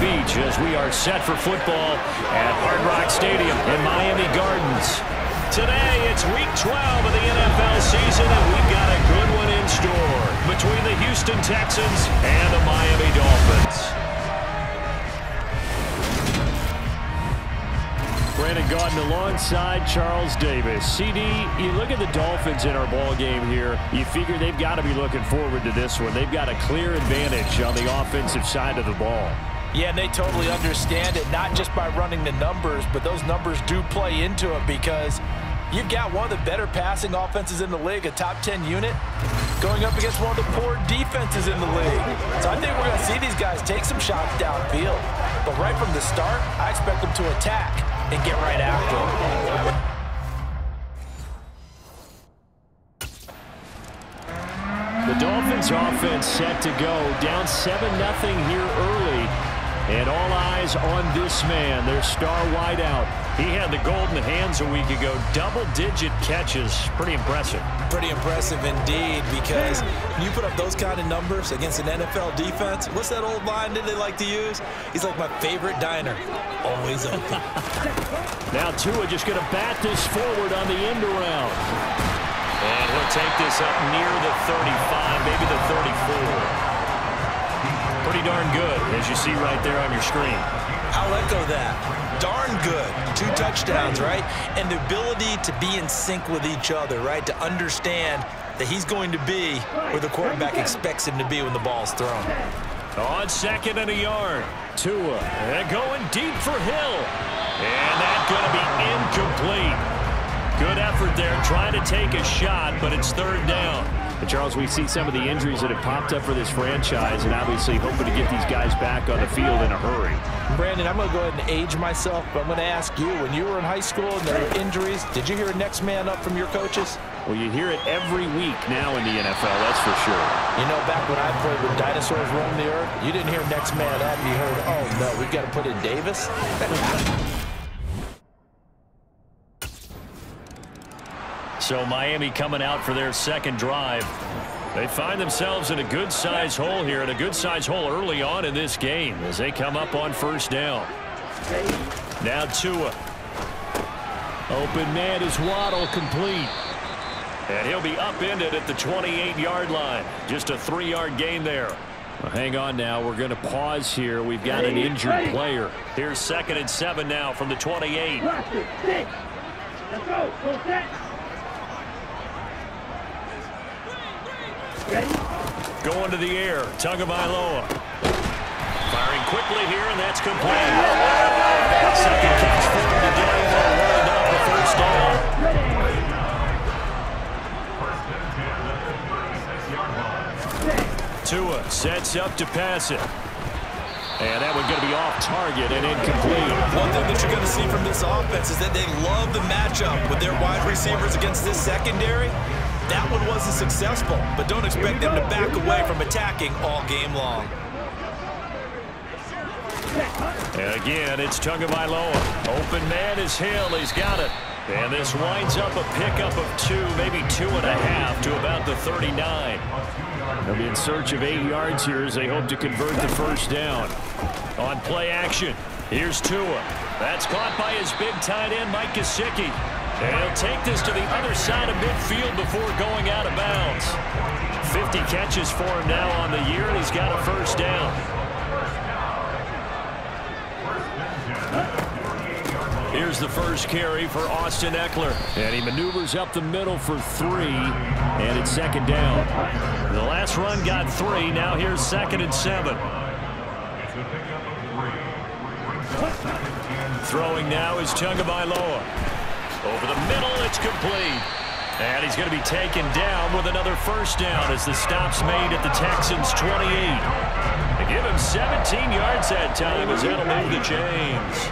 Beach as we are set for football at Hard Rock Stadium in Miami Gardens. Today, it's Week 12 of the NFL season, and we've got a good one in store between the Houston Texans and the Miami Dolphins. Brandon Gaudin alongside Charles Davis. CD, you look at the Dolphins in our ball game here. You figure they've got to be looking forward to this one. They've got a clear advantage on the offensive side of the ball. Yeah, and they totally understand it, not just by running the numbers, but those numbers do play into it because you've got one of the better passing offenses in the league, a top 10 unit, going up against one of the poor defenses in the league. So I think we're going to see these guys take some shots downfield. But right from the start, I expect them to attack and get right after them. The Dolphins offense set to go, down 7-0 here early. And all eyes on this man, their star wideout. He had the golden hands a week ago. Double-digit catches. Pretty impressive. Pretty impressive indeed, because when you put up those kind of numbers against an NFL defense, what's that old line that they like to use? He's like my favorite diner. Always open. Now Tua just going to bat this forward on the end around. And he'll take this up near the 35, maybe the 34. Pretty darn good, as you see right there on your screen. I'll echo that. Darn good. 2 touchdowns, right? And the ability to be in sync with each other, right? To understand that he's going to be where the quarterback expects him to be when the ball's thrown. On 2nd and a yard. Tua going deep for Hill. And that's going to be incomplete. Good effort there, trying to take a shot, but it's 3rd down. And Charles, we see some of the injuries that have popped up for this franchise, and obviously hoping to get these guys back on the field in a hurry. Brandon, I'm going to go ahead and age myself, but I'm going to ask you, when you were in high school and there were injuries, did you hear next man up from your coaches? Well, you hear it every week now in the NFL, that's for sure. You know, back when I played with dinosaurs roam the earth, you didn't hear next man up. You heard, oh, no, we've got to put in Davis. So Miami coming out for their 2nd drive. They find themselves in a good-sized hole here, and a good-sized hole early on in this game as they come up on 1st down. Now Tua. Open man is Waddle, complete. And he'll be upended at the 28-yard line. Just a 3-yard gain there. Well, hang on now. We're going to pause here. We've got an injured player. Here's 2nd and 7 now from the 28. Let's go. Go set. Going to the air, Tagovailoa. Firing quickly here, and that's complete. 2nd catch for him today. Rolled up the 1st down. Tua sets up to pass it. And that one's going to be off target and incomplete. One thing that you're going to see from this offense is that they love the matchup with their wide receivers against this secondary. That one wasn't successful, but don't expect them to back away from attacking all game long. And again, it's Tagovailoa. Open man is Hill. He's got it. And this winds up a pickup of 2, maybe 2.5 to about the 39. They'll be in search of 8 yards here as they hope to convert the 1st down. On play action, here's Tua. That's caught by his big tight end, Mike Gesicki. And he'll take this to the other side of midfield before going out of bounds. 50 catches for him now on the year, and he's got a 1st down. Here's the first carry for Austin Eckler. And he maneuvers up the middle for 3, and it's 2nd down. The last run got 3. Now here's 2nd and 7. Throwing now is Tagovailoa. Over the middle, it's complete. And he's going to be taken down with another 1st down as the stop's made at the Texans' 28. They give him 17 yards that time as that'll move the chains.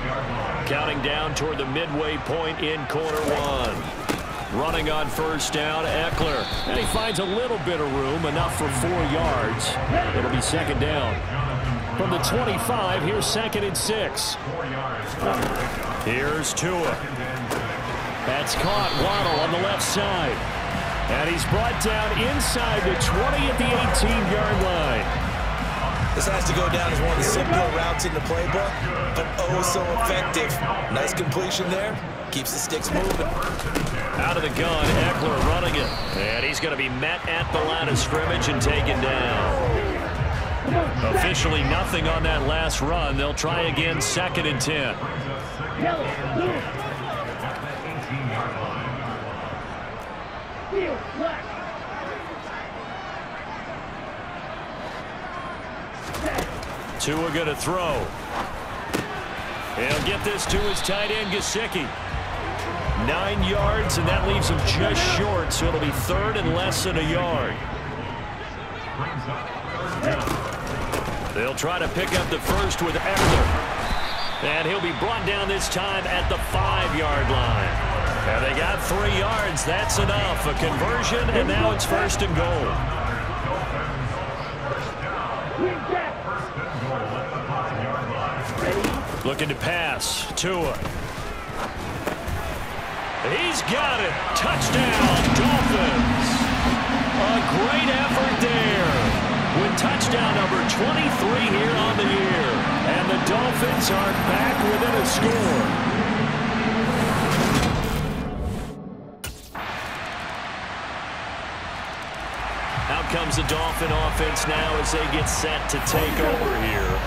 Counting down toward the midway point in quarter 1. Running on 1st down, Eckler. And he finds a little bit of room, enough for 4 yards. It'll be 2nd down. From the 25, here's 2nd and 6. Here's Tua. That's caught. Waddle on the left side. And he's brought down inside the 20 at the 18-yard line. This has to go down as one of the simpler routes in the playbook, but oh so effective. Nice completion there. Keeps the sticks moving. Out of the gun, Eckler running it. And he's going to be met at the line of scrimmage and taken down. Officially nothing on that last run. They'll try again, 2nd and 10. Tua going to throw. He'll get this to his tight end, Gesicki. 9 yards, and that leaves him just short, so it'll be 3rd and less than a yard. They'll try to pick up the first with Eckler. And he'll be brought down this time at the 5-yard line. And they got 3 yards. That's enough. A conversion, and now it's 1st and goal. Looking to pass. Tua. He's got it. Touchdown, Dolphins. A great effort there. With touchdown number 23 here on the year. And the Dolphins are back within a score. Out comes the Dolphin offense now as they get set to take over here.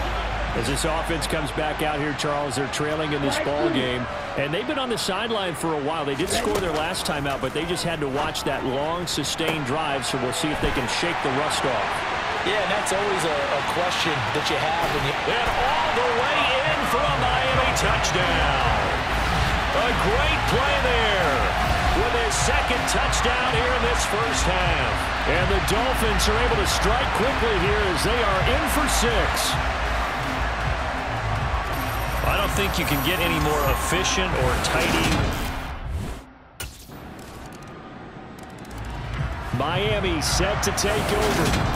As this offense comes back out here, Charles, they're trailing in this ball game. And they've been on the sideline for a while. They did score their last time out, but they just had to watch that long, sustained drive, so we'll see if they can shake the rust off. Yeah, and that's always a question that you have when you... And all the way in for a Miami touchdown. A great play there with his 2nd touchdown here in this first half. And the Dolphins are able to strike quickly here as they are in for 6. I don't think you can get any more efficient or tidy. Miami set to take over.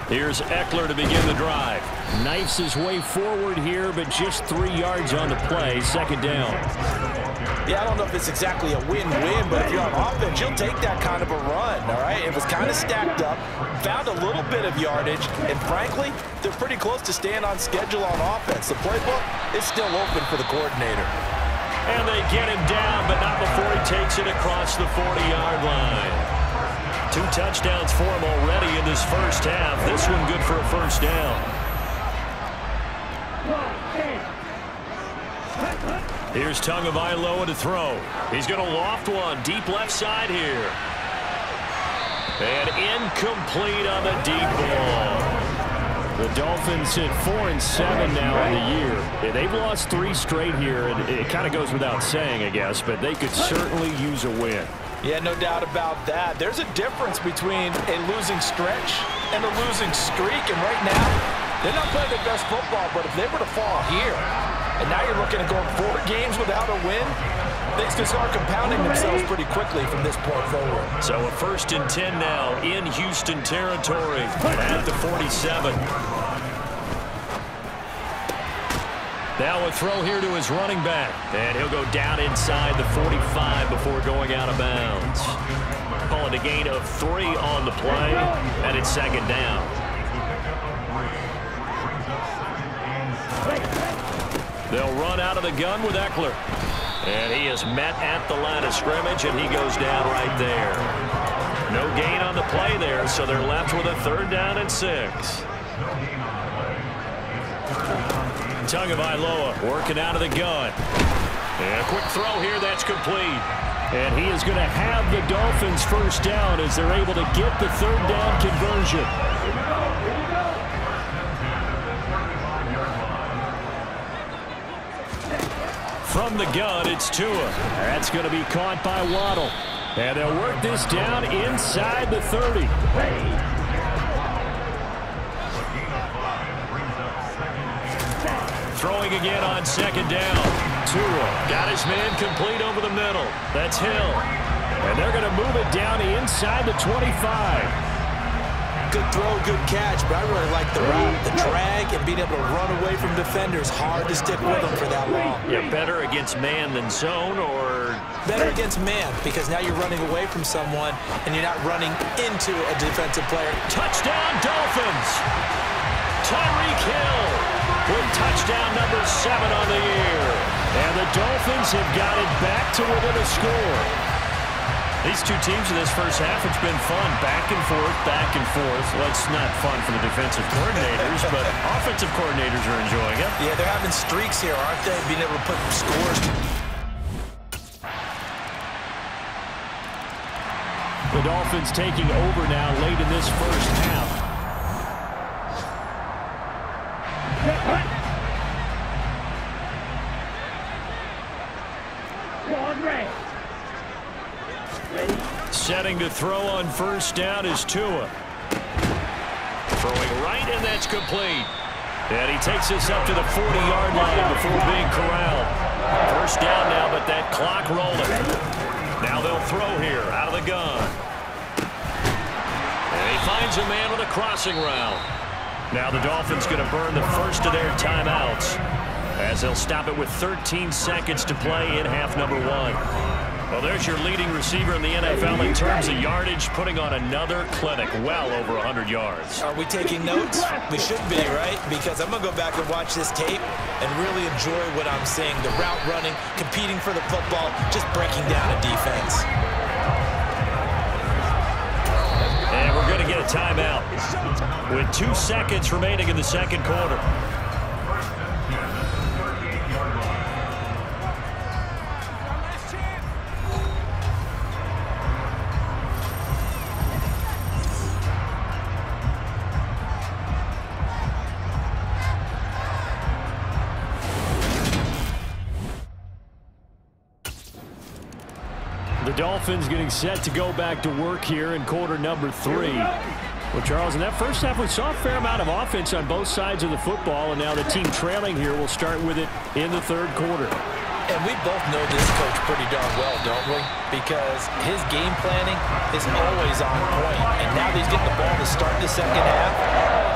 Here's Eckler to begin the drive. Knifes his way forward here, but just 3 yards on the play. 2nd down. Yeah, I don't know if it's exactly a win-win, but if you're on offense, you'll take that kind of a run, all right? It was kind of stacked up, found a little bit of yardage, and frankly, they're pretty close to staying on schedule on offense. The playbook is still open for the coordinator. And they get him down, but not before he takes it across the 40-yard line. 2 touchdowns for him already in this first half. This one good for a 1st down. Here's Tagovailoa to throw. He's going to loft one deep left side here. And incomplete on the deep ball. The Dolphins hit 4-7 now in the year. Yeah, they've lost 3 straight here, and it kind of goes without saying, I guess, but they could certainly use a win. Yeah, no doubt about that. There's a difference between a losing stretch and a losing streak, and right now, they're not playing their best football, but if they were to fall here, and now you're looking at going 4 games without a win, things can start compounding themselves pretty quickly from this point forward. So a 1st and 10 now in Houston territory at the 47. Now a throw here to his running back. And he'll go down inside the 45 before going out of bounds. Call it a gain of 3 on the play, and it's 2nd down. They'll run out of the gun with Eckler. And he is met at the line of scrimmage, and he goes down right there. No gain on the play there, so they're left with a 3rd down and 6. Tagovailoa working out of the gun. And a quick throw here that's complete. And he is going to have the Dolphins 1st down as they're able to get the 3rd down conversion. From the gun, it's Tua. That's going to be caught by Waddle. And they'll work this down inside the 30. Throwing again on 2nd down. Tua got his man complete over the middle. That's Hill. And they're going to move it down inside the 25. Good throw, good catch, but I really like the route. The drag and being able to run away from defenders. Hard to stick with them for that long. Yeah, better against man than zone, or? Better against man, because now you're running away from someone and you're not running into a defensive player. Touchdown, Dolphins! Tyreek Hill with touchdown number 7 on the year. And the Dolphins have got it back to within a score. These two teams in this first half, it's been fun. Back and forth, back and forth. Well, it's not fun for the defensive coordinators, but offensive coordinators are enjoying it. Yeah, they're having streaks here, aren't they? Being able to put scores. The Dolphins taking over now late in this first half. Setting to throw on first down is Tua. Throwing right, and that's complete. And he takes us up to the 40-yard line before being corralled. First down now, but that clock rolling. Now they'll throw here out of the gun. And he finds a man with a crossing route. Now the Dolphins going to burn the first of their timeouts as they'll stop it with 13 seconds to play in half number 1. Well, there's your leading receiver in the NFL in terms of yardage, putting on another clinic, well over 100 yards. Are we taking notes? We should be, right? Because I'm going to go back and watch this tape and really enjoy what I'm seeing. The route running, competing for the football, just breaking down a defense. And we're going to get a timeout with 2 seconds remaining in the second quarter. The Dolphins getting set to go back to work here in quarter number 3. Well, Charles, in that first half, we saw a fair amount of offense on both sides of the football, and now the team trailing here will start with it in the third quarter. And we both know this coach pretty darn well, don't we? Because his game planning is always on point. And now that he's getting the ball to start the second half,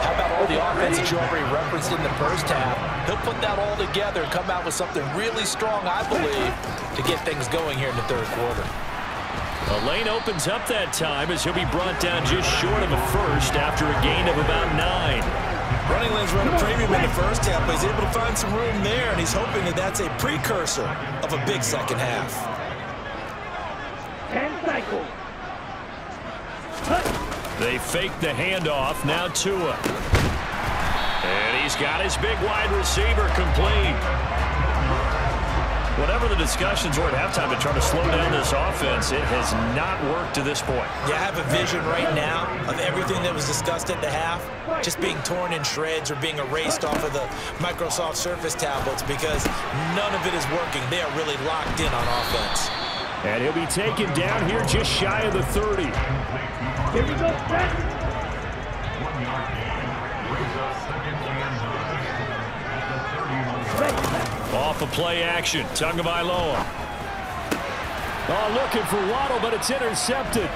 how about all the offense that you already referenced in the first half? He'll put that all together and come out with something really strong, I believe, to get things going here in the third quarter. The lane opens up that time as he'll be brought down just short of a first after a gain of about 9. Running lanes run a premium in the first half, but he's able to find some room there, and he's hoping that that's a precursor of a big second half. 10 cycles. They fake the handoff. Now Tua. And he's got his big wide receiver complete. Whatever the discussions were at halftime to try to slow down this offense, it has not worked to this point. Yeah, I have a vision right now of everything that was discussed at the half just being torn in shreds or being erased off of the Microsoft Surface tablets because none of it is working. They are really locked in on offense. And he'll be taken down here just shy of the 30. Here we go, Brett. Off of play action, Tagovailoa. Oh, looking for Waddle, but it's intercepted.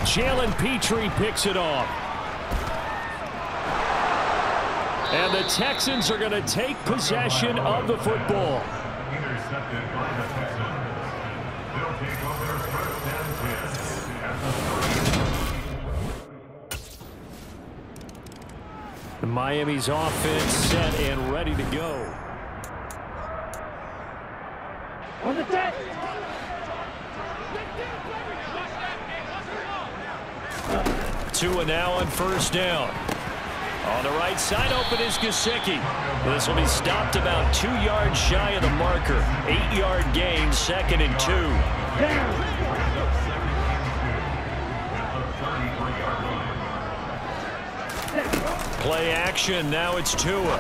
Jalen Petrie picks it off. And the Texans are going to take possession of the football. Intercepted by the Texans. They'll take over first and 10. Miami's offense set and ready to go. On the set. Tua now on first down. On the right side, open is Gesicki. This will be stopped about 2 yards shy of the marker. 8-yard gain, 2nd and 2. Play action, now it's Tua.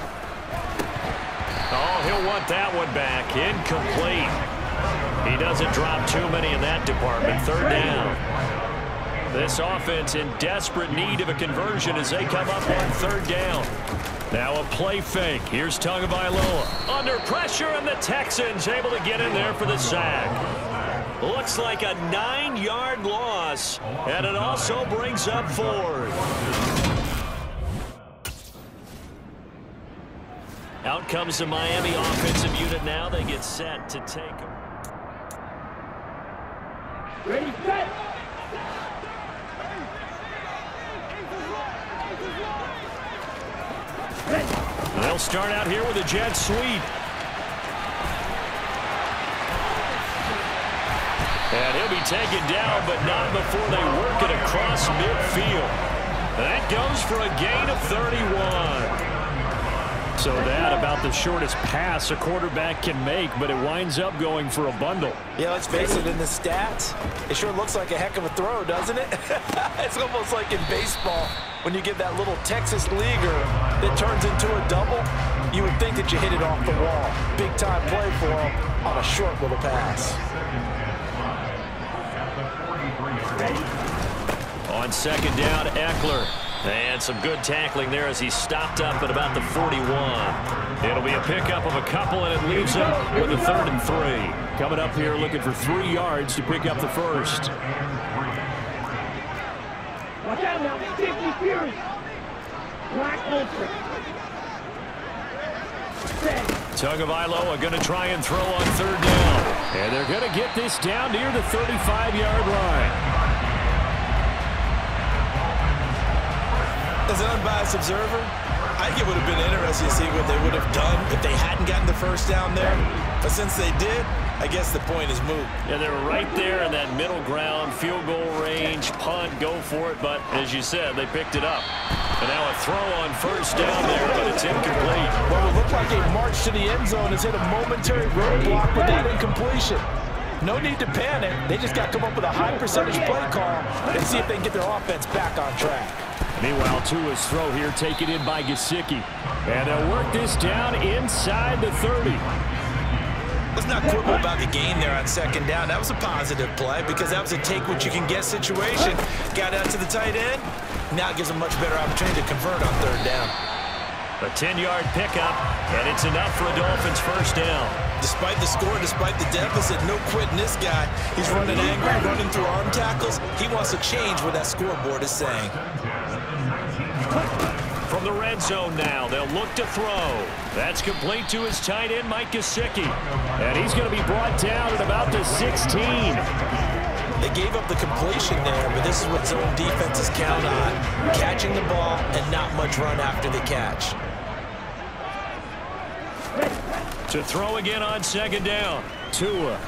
Oh, he'll want that one back. Incomplete. He doesn't drop too many in that department. 3rd down. This offense in desperate need of a conversion as they come up on 3rd down. Now a play fake. Here's Tagovailoa. Under pressure, and the Texans able to get in there for the sack. Looks like a 9-yard loss, and it also brings up 4th. Out comes the Miami offensive unit now. They get set to take them. Ready, set. They'll start out here with a jet sweep. And he'll be taken down, but not before they work it across midfield. That goes for a gain of 31. So that about the shortest pass a quarterback can make, but it winds up going for a bundle. Yeah, let's face it, in the stats, it sure looks like a heck of a throw, doesn't it? It's almost like in baseball when you get that little Texas leaguer that turns into a double. You would think that you hit it off the wall. Big time play for him on a short little pass. On second down, Eckler. And some good tackling there as he stopped up at about the 41. It'll be a pickup of a couple, and it leaves him with a 3rd and 3. Coming up here looking for 3 yards to pick up the first. Watch out now. Safety Fury. Black Ultra. Tagovailoa going to try and throw on 3rd down. And they're going to get this down near the 35-yard line. As an unbiased observer, I think it would have been interesting to see what they would have done if they hadn't gotten the first down there. But since they did, I guess the point is moot. Yeah, they were right there in that middle ground, field goal range, punt, go for it. But as you said, they picked it up. And now a throw on 1st down there, but it's incomplete. Well, it looked like a march to the end zone has hit a momentary roadblock with that incompletion. No need to panic. They just got to come up with a high percentage play call and see if they can get their offense back on track. Meanwhile, Tua's throw here taken in by Gesicki. And they'll work this down inside the 30. Let's not quibble about the gain there on 2nd down. That was a positive play because that was a take-what-you-can-get situation. Got out to the tight end. Now it gives them a much better opportunity to convert on 3rd down. A 10-yard pickup, and it's enough for a Dolphins 1st down. Despite the score, despite the deficit, no quitting this guy. He's running angry, running through arm tackles. He wants to change what that scoreboard is saying. From the red zone now, they'll look to throw. That's complete to his tight end, Mike Gesicki. And he's going to be brought down at about the 16. They gave up the completion there, but this is what zone defenses count on. Catching the ball and not much run after the catch. To throw again on 2nd down. Tua.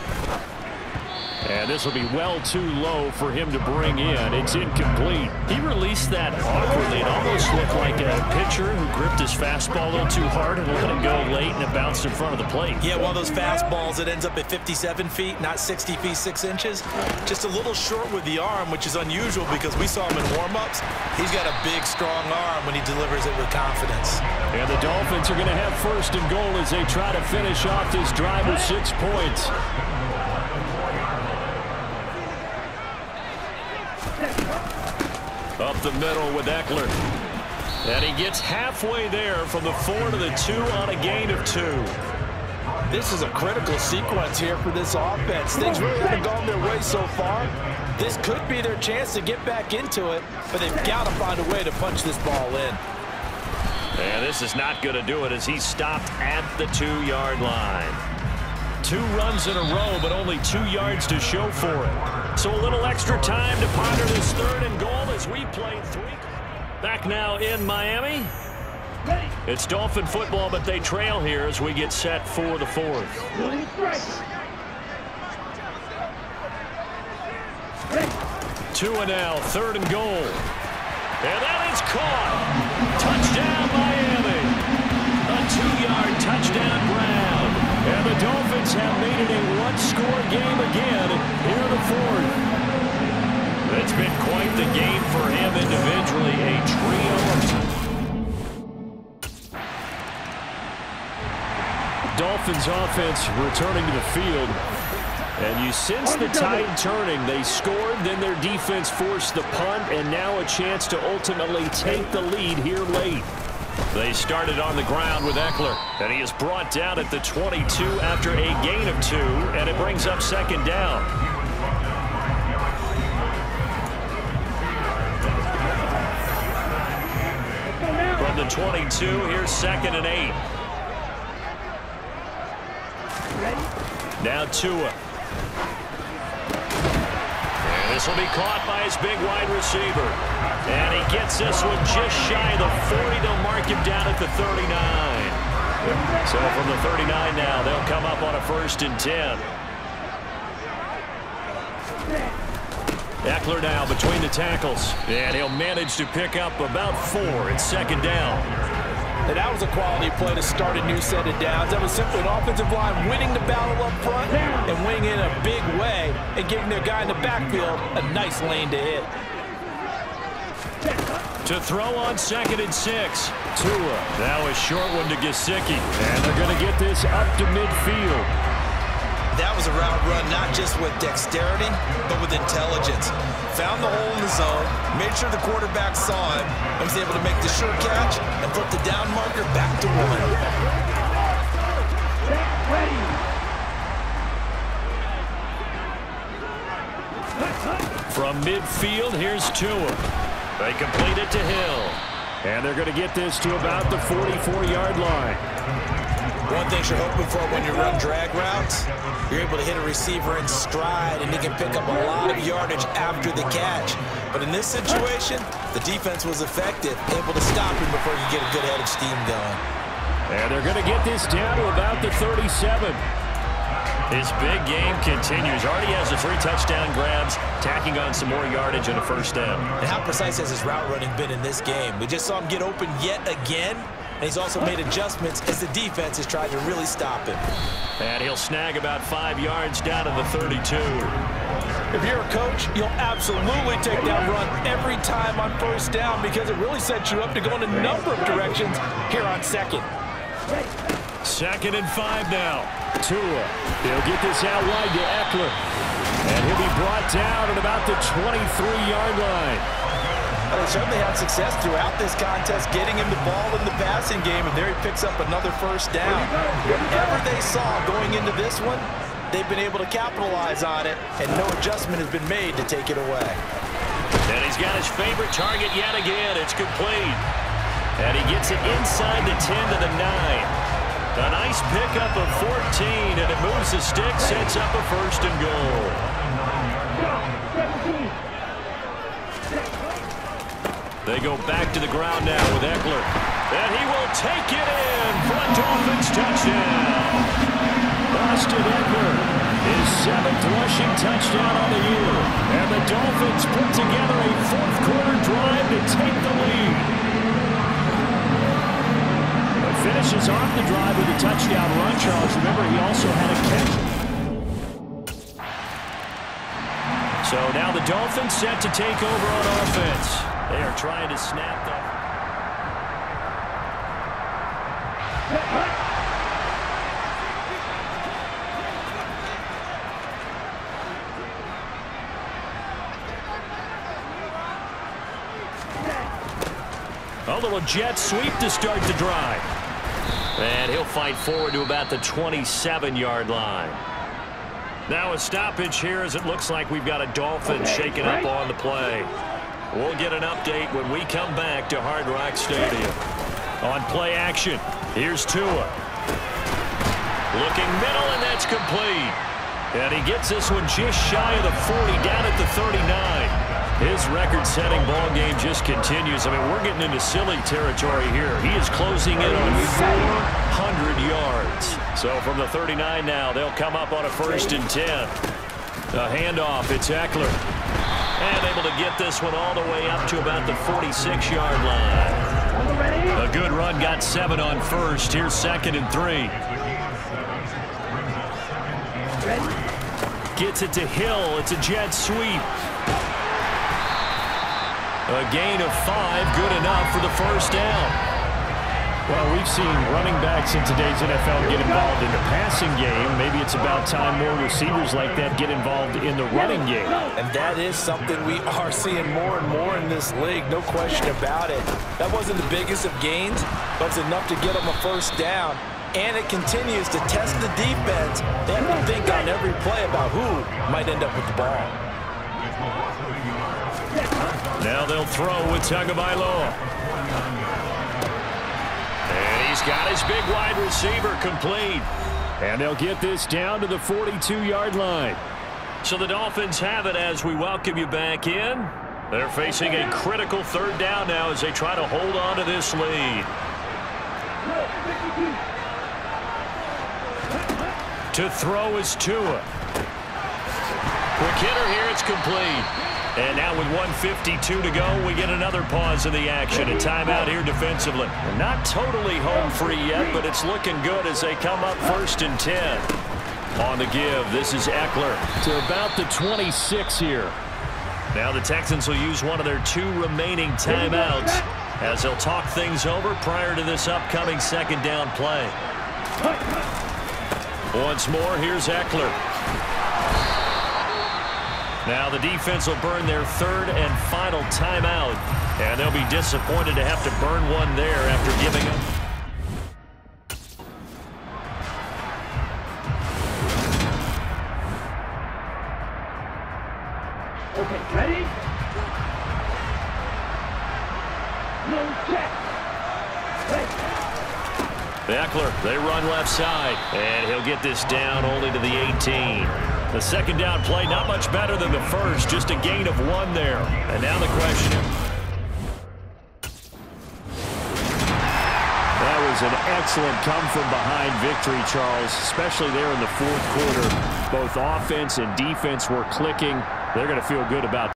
And this will be well too low for him to bring in. It's incomplete. He released that awkwardly. It almost looked like a pitcher who gripped his fastball a little too hard and let it go late, and it bounced in front of the plate. Yeah, one of those fastballs that ends up at 57 feet, not 60 feet, 6 inches. Just a little short with the arm, which is unusual because we saw him in warm-ups. He's got a big, strong arm when he delivers it with confidence. And the Dolphins are going to have 1st and goal as they try to finish off this drive with 6 points. Up the middle with Eckler. And he gets halfway there from the 4 to the 2 on a gain of 2. This is a critical sequence here for this offense. Things really haven't gone their way so far. This could be their chance to get back into it, but they've got to find a way to punch this ball in. And this is not going to do it as he's stopped at the 2-yard line. 2 runs in a row, but only 2 yards to show for it. So a little extra time to ponder this 3rd and goal as we play 3. Back now in Miami. It's Dolphin football, but they trail here as we get set for the 4th. Tua now, 3rd and goal. And that is caught. Touchdown, Miami. A 2-yard touchdown grab. And the Dolphins have made it a 1-score game again here in the 4th. It's been quite the game for him individually, a trio of... Dolphins offense returning to the field. And you sense the tide turning. They scored, then their defense forced the punt, and now a chance to ultimately take the lead here late. They started on the ground with Eckler, and he is brought down at the 22 after a gain of 2, and it brings up 2nd down. From the 22, here's 2nd and 8. Now Tua. And this will be caught by his big wide receiver. And he gets this one just shy of the 40. They'll mark him down at the 39. So from the 39 now, they'll come up on a 1st and 10. Eckler now between the tackles. And he'll manage to pick up about 4. It's 2nd down. And that was a quality play to start a new set of downs. That was simply an offensive line winning the battle up front and winning in a big way and giving their guy in the backfield a nice lane to hit. To throw on 2nd and 6. Tua. Now a short one to Gesicki. And they're going to get this up to midfield. That was a route run not just with dexterity, but with intelligence. Found the hole in the zone, made sure the quarterback saw him, and was able to make the sure catch and flip the down marker back to 1. From midfield, here's Tua. They complete it to Hill. And they're going to get this to about the 44-yard line. One thing you're hoping for when you run drag routes, you're able to hit a receiver in stride, and he can pick up a lot of yardage after the catch. But in this situation, the defense was effective, able to stop him before you get a good head of steam going. And they're going to get this down to about the 37. His big game continues. Already has the 3 touchdown grabs, tacking on some more yardage and a 1st down. And how precise has his route running been in this game? We just saw him get open yet again, and he's also made adjustments as the defense has tried to really stop him. And he'll snag about 5 yards down to the 32. If you're a coach, you'll absolutely take that run every time on 1st down because it really sets you up to go in a number of directions here on 2nd. 2nd and 5 now. Tua. He'll get this out wide to Eckler. And he'll be brought down at about the 23-yard line. Well, they certainly had success throughout this contest getting him the ball in the passing game, and there he picks up another 1st down. Whatever they saw going into this one, they've been able to capitalize on it, and no adjustment has been made to take it away. And he's got his favorite target yet again. It's complete. And he gets it inside the 10 to the 9. A nice pickup of 14, and it moves the stick, sets up a 1st and goal. They go back to the ground now with Eckler. And he will take it in for a Dolphins touchdown. Austin Eckler, his 7th rushing touchdown on the year. And the Dolphins put together a 4th-quarter drive to take the lead. Finishes off the drive with a touchdown run, Charles. Remember, he also had a catch. So now the Dolphins set to take over on offense. They are trying to snap that. A little jet sweep to start the drive. And he'll fight forward to about the 27-yard line. Now a stoppage here as it looks like we've got a Dolphin shaking up on the play. We'll get an update when we come back to Hard Rock Stadium. On play action, here's Tua. Looking middle, and that's complete. And he gets this one just shy of the 40, down at the 39. His record-setting ball game just continues. I mean, we're getting into silly territory here. He is closing in on 400 yards. So from the 39 now, they'll come up on a 1st and 10. A handoff, it's Eckler. And able to get this one all the way up to about the 46-yard line. A good run, got 7 on 1st. Here's 2nd and 3. Gets it to Hill. It's a jet sweep. A gain of 5, good enough for the 1st down. Well, we've seen running backs in today's NFL get involved in the passing game. Maybe it's about time more receivers like that get involved in the running game. And that is something we are seeing more and more in this league, no question about it. That wasn't the biggest of gains, but it's enough to get them a 1st down. And it continues to test the defense. They have to think on every play about who might end up with the ball. Now they'll throw with Tagovailoa. And he's got his big wide receiver complete. And they'll get this down to the 42-yard line. So the Dolphins have it as we welcome you back in. They're facing a critical third down now as they try to hold on to this lead. To throw is Tua. Quick hitter here, it's complete. And now with 1:52 to go, we get another pause in the action. A timeout here defensively. We're not totally home free yet, but it's looking good as they come up 1st and 10. On the give, this is Eckler to about the 26 here. Now the Texans will use one of their 2 remaining timeouts as they'll talk things over prior to this upcoming 2nd down play. Once more, here's Eckler. Now the defense will burn their 3rd and final timeout, and they'll be disappointed to have to burn one there after giving up. Okay, ready? No check. Eckler, they run left side, and he'll get this down only to the 18. The 2nd down play, not much better than the first, just a gain of 1 there. And now the question. That was an excellent come-from-behind victory, Charles, especially there in the 4th quarter. Both offense and defense were clicking. They're going to feel good about